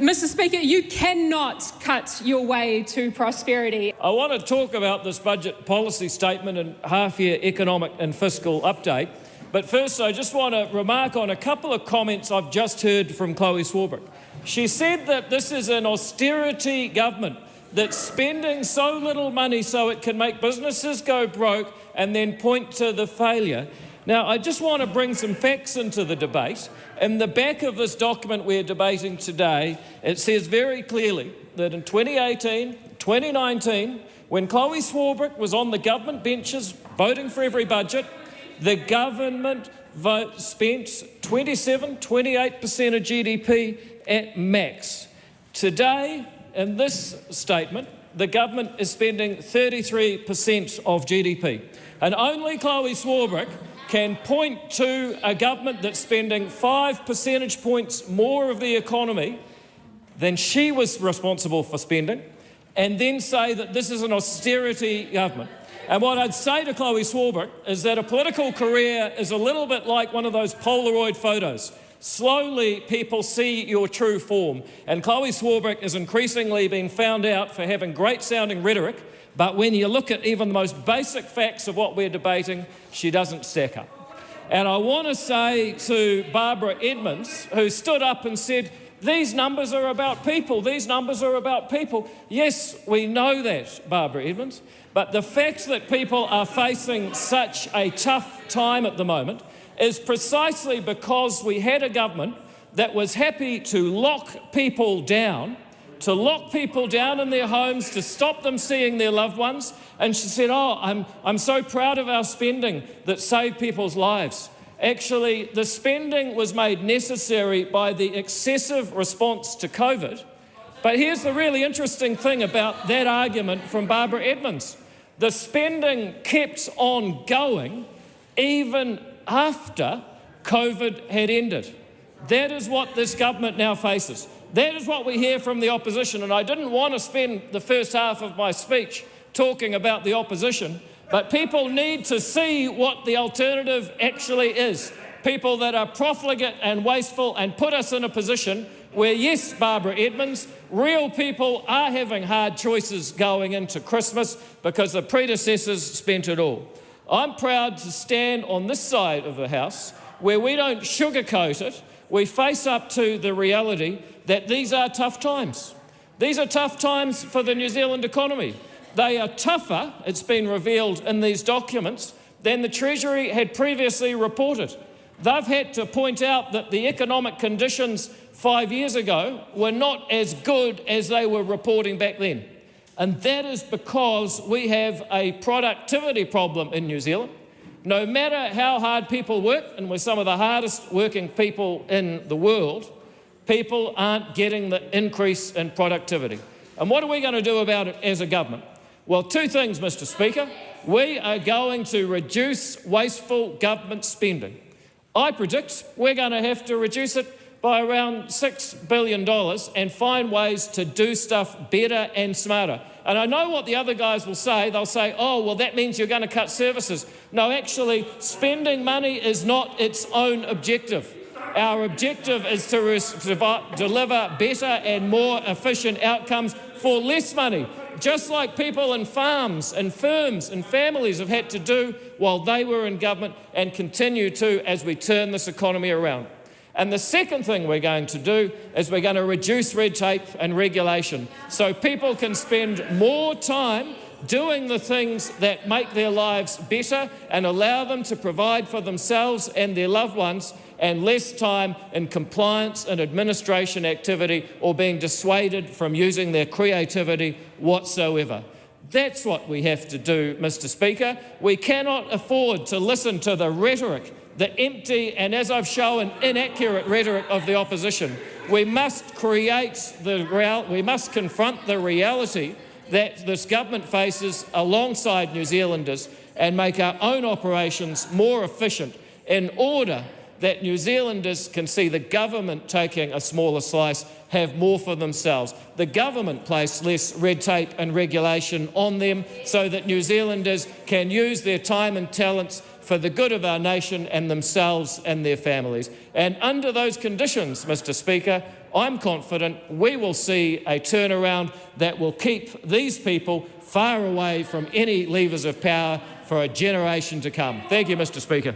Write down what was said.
Mr. Speaker, you cannot cut your way to prosperity. I want to talk about this budget policy statement and half-year economic and fiscal update. But first, I just want to remark on a couple of comments I've just heard from Chlöe Swarbrick. She said that this is an austerity government that's spending so little money so it can make businesses go broke and then point to the failure. Now, I just want to bring some facts into the debate. In the back of this document we're debating today, it says very clearly that in 2018, 2019, when Chlöe Swarbrick was on the government benches voting for every budget, the government spent 28% of GDP at max. Today, in this statement, the government is spending 33% of GDP. And only Chlöe Swarbrick can point to a government that's spending 5 percentage points more of the economy than she was responsible for spending, and then say that this is an austerity government. And what I'd say to Chlöe Swarbrick is that a political career is a little bit like one of those Polaroid photos. Slowly, people see your true form. And Chlöe Swarbrick is increasingly being found out for having great-sounding rhetoric, but when you look at even the most basic facts of what we're debating, she doesn't stack up. And I want to say to Barbara Edmonds, who stood up and said, these numbers are about people, these numbers are about people. Yes, we know that, Barbara Edmonds, but the fact that people are facing such a tough time at the moment is precisely because we had a government that was happy to lock people down in their homes, to stop them seeing their loved ones. And she said, I'm so proud of our spending that saved people's lives. Actually, the spending was made necessary by the excessive response to COVID. But here's the really interesting thing about that argument from Barbara Edmonds. The spending kept on going even after COVID had ended. That is what this government now faces. That is what we hear from the opposition, and I didn't want to spend the first half of my speech talking about the opposition, but people need to see what the alternative actually is. People that are profligate and wasteful and put us in a position where, yes, Barbara Edmonds, real people are having hard choices going into Christmas because the predecessors spent it all. I'm proud to stand on this side of the House where we don't sugarcoat it. We face up to the reality that these are tough times. These are tough times for the New Zealand economy. They are tougher, it's been revealed in these documents, than the Treasury had previously reported. They've had to point out that the economic conditions 5 years ago were not as good as they were reporting back then. And that is because we have a productivity problem in New Zealand. No matter how hard people work, and we're some of the hardest working people in the world, people aren't getting the increase in productivity. And what are we going to do about it as a government? Well, two things, Mr. Speaker. We are going to reduce wasteful government spending. I predict we're going to have to reduce it by around $6 billion and find ways to do stuff better and smarter. And I know what the other guys will say. They'll say, oh, well, that means you're going to cut services. No, actually, spending money is not its own objective. Our objective is to deliver better and more efficient outcomes for less money, just like people in farms and firms and families have had to do while they were in government and continue to as we turn this economy around. And the second thing we're going to do is we're going to reduce red tape and regulation so people can spend more time doing the things that make their lives better and allow them to provide for themselves and their loved ones, and less time in compliance and administration activity or being dissuaded from using their creativity whatsoever. That's what we have to do, Mr. Speaker. We cannot afford to listen to the rhetoric, the empty and, as I've shown, inaccurate rhetoric of the opposition. We must confront the reality that this government faces alongside New Zealanders and make our own operations more efficient in order that New Zealanders can see the government taking a smaller slice, have more for themselves. The government place less red tape and regulation on them so that New Zealanders can use their time and talents for the good of our nation and themselves and their families. And under those conditions, Mr. Speaker, I'm confident we will see a turnaround that will keep these people far away from any levers of power for a generation to come. Thank you, Mr. Speaker.